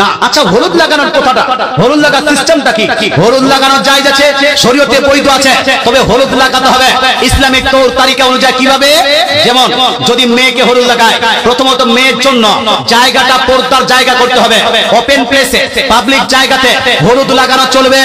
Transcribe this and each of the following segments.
না। আচ্ছা হলুদ লাগানোর কথাটা, হলুদ লাগার সিস্টেমটা কি? হলুদ লাগানো জায়েজ আছে, শরীয়তে বৈধ আছে, তবে হলুদ লাগাতে হবে ইসলামিক তৌর তারিকা অনুযায়ী। কিভাবে? যেমন যদি মেয়েকে হলুদ লাগায়, প্রথমত মেয়ের জন্য জায়গাটা পর্দার জায়গা করতে হবে। ওপেন প্লেসে, পাবলিক জায়গাতে হলুদ লাগানো চলবে?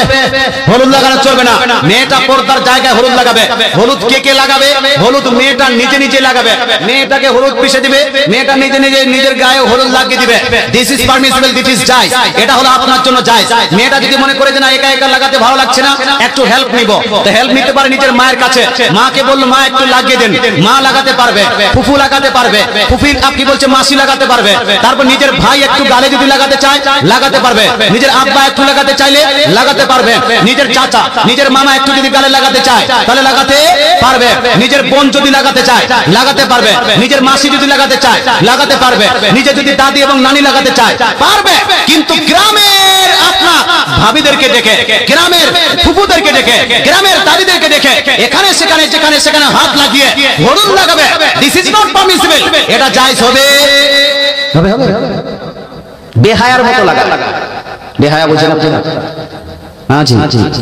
হলুদ লাগানো চলবে না। মেয়েটা পর্দার জায়গায় হলুদ লাগাবে। হলুদ কে কে লাগাবে? হলুদ মেয়েটা নিজে নিজে লাগাবে। মেয়েটাকে হলুদ পিষে দিবে, মেয়েটা নিজে নিজে নিজের গায়ে হলুদ লাগিয়ে দিবে। This is permissible, this is জায়েজ। এটা হলো আপনার জন্য জায়েজ। মেয়েটা যদি মনে করে যে না একা একা লাগাতে ভালো লাগছে না, একটু হেল্প নিব, তো হেল্প নিতে পারে নিজের মায়ের কাছে। মাকে বললো মা একটু লাগিয়ে দেন, মা লাগাতে পারবে। ফুফু লাগাতে পারবে, ফুফি আপনি বলছে মাসি লাগাতে পারবে। তারপর নিজের ভাই একটু গালে যদি লাগাতে চায় লাগাতে পারবে। নিজের আব্বা একটু লাগাতে চাইলে লাগাতে পারবে। নিজের চাচা, নিজের মামা একটু যদি গালে লাগাতে চায় তাহলে লাগাতে পারবে। নিজের বোন যদি লাগাতে চায় লাগাতে পারবে। নিজের মাসি যদি লাগাতে চায় লাগাতে পারবে। নিজে যদি দাদি এবং নানি লাগাতে চায় পারবে। কিন্তু গ্রামের আপনার ভাবিদেরকে দেখে, গ্রামের ফুফুদেরকে দেখে, গ্রামের দাদিদেরকে দেখে এখানে সেখানে যেখানে সেখানে হাত লাগিয়ে হলুদ লাগাবে, দিস ইজ নট পারমিসিবল। এটা জায়েজ হবে? হবে হবে বেহায়ার মতো লাগা। বেহায়া বুঝেন আপনারা? হ্যাঁ জি,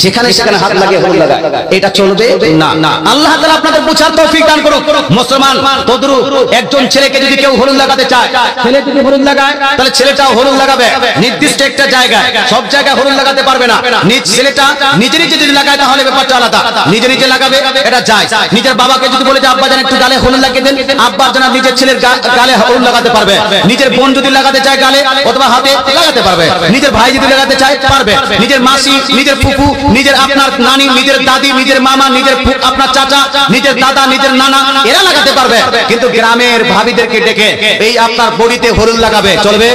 যেখানে সেখানে হাত লাগিয়ে হলুদ লাগায়, এটা চলবে না। আল্লাহ তাআলা আপনাদের বুঝার তৌফিক দান করুক। মুসলমান তদ্রু একজন ছেলেকে যদি কেউ হলুদ লাগাতে চায়, ছেলে যদি হলুদ লাগায় তাহলে ছেলেটাও হলুদ লাগাবে নির্দিষ্ট একটা জায়গায়। সব জায়গায় হলুদ লাগাতে পারবে না। নিজ ছেলেটা নিজে নিজে যদি লাগায় তাহলে ব্যাপারটা আলাদা। নিজে নিজে লাগাবে, এটা জায়েজ। নিজের বাবাকে যদি বলে যে আব্বা জান একটু গালে হলুদ লাগিয়ে দেন, আব্বার জান নিজের ছেলের গালে হলুদ লাগাতে পারবে। নিজের বোন যদি লাগাতে চায় গালে অথবা হাতে লাগাতে পারবে। নিজের ভাই যদি লাগাতে চায় পারবে। নিজের মাসি, নিজের ফুফু, নিজের আপনার নানি, নিজের দাদি, নিজের মামা, নিজের আপনার চাচা, নিজের দাদা, নিজের নানা, এরা লাগাতে পারবে। কিন্তু গ্রামের ভাবিদেরকে ডেকে এই আপনার বডিতে হলুদ লাগাবে চলবে?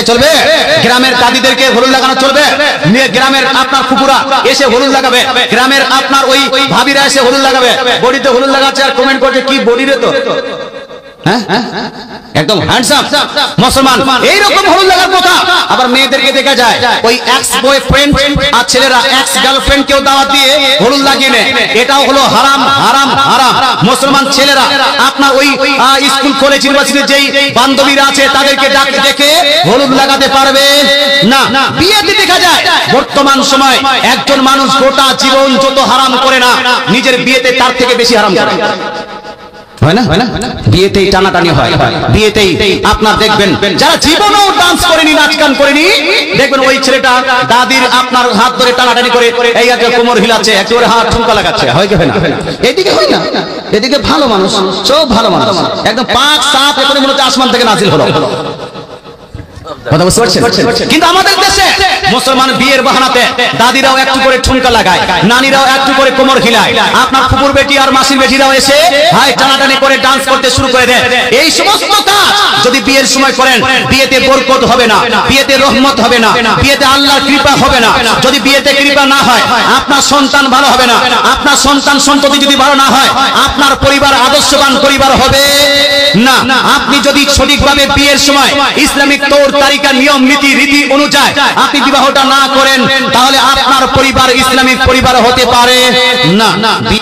চলবে? গ্রামের দাদিদেরকে হলুদ লাগানো চলবে? গ্রামের আপনার ফুফুরা এসে হলুদ লাগাবে, গ্রামের আপনার ওই ভাবিরা এসে হলুদ লাগাবে, বডিতে হলুদ লাগাচ্ছে আর কমেন্ট করছে কি বডি রে তো, একদম হ্যান্ডসাম মুসলমান, এইরকম হলুদ লাগার কথা। আবার মেয়েদেরকে দেখা যায় ওই এক্স বয়ফ্রেন্ড আর ছেলেরা এক্স গার্লফ্রেন্ড কেও দাওয়াত দিয়ে হলুদ লাগিয়ে নেয়। এটাও হলো হারাম হারাম হারাম। মুসলমান ছেলেরা আপনার ওই স্কুল কলেজ ইউনিভার্সিটির যেই বান্ধবীরা আছে তাদেরকে ডেকে হলুদ লাগাতে পারবে না। বিয়েতে দেখা যায় বর্তমান সময় একজন মানুষ গোটা জীবন যত হারাম করে না, নিজের বিয়েতে তার থেকে বেশি হারাম করে। হয় না? বিয়েতেই টানাটানি হয়। বিয়েতেই আপনার দেখবেন যারা জীবনেও ডান্স করেনি, নাচ গান করেনি, দেখবেন ওই ছেলেটা দাদির আপনার হাত ধরে টানাটানি করে এই একটা কোমর হিলাচ্ছে, একেবারে হাত ঠুমকা লাগাচ্ছে। হয় কি হয় না? এদিকে হয় না, এদিকে ভালো মানুষ, সব ভালো মানুষ, একদম পাক সাফ, এখানে মনে হচ্ছে আসমান থেকে নাজিল হলো। কথা বুঝতে পারছেন? কিন্তু আমাদের দেশে মুসলমান বিয়ের বাহানাতে দাদিরাও একটু করে ঠুমকা লাগায়, নানিরাও একটু করে কোমর হিলায়, আপনার ফুপুর বেটি আর মাসির বেটিরাও এসে হাই টানাটানি করে ডান্স করতে শুরু করে দেয়। এই সমস্ত কাজ যদি বিয়ের সময় করেন, বিয়েতে বরকত হবে না, বিয়েতে রহমত হবে না, বিয়েতে আল্লাহর কৃপা হবে না। যদি বিয়েতে কৃপা না হয় আপনার সন্তান ভালো হবে না। আপনার সন্তান সন্ততি যদি ভালো না হয় আপনার পরিবার আদর্শবান পরিবার হবে না। আপনি যদি সঠিকভাবে বিয়ের সময় ইসলামিক তৌর তারিকা, নিয়ম নীতি রীতি অনুযায়ী আপনি বিবাহটা না করেন তাহলে আপনার পরিবার ইসলামিক পরিবার হতে পারে না।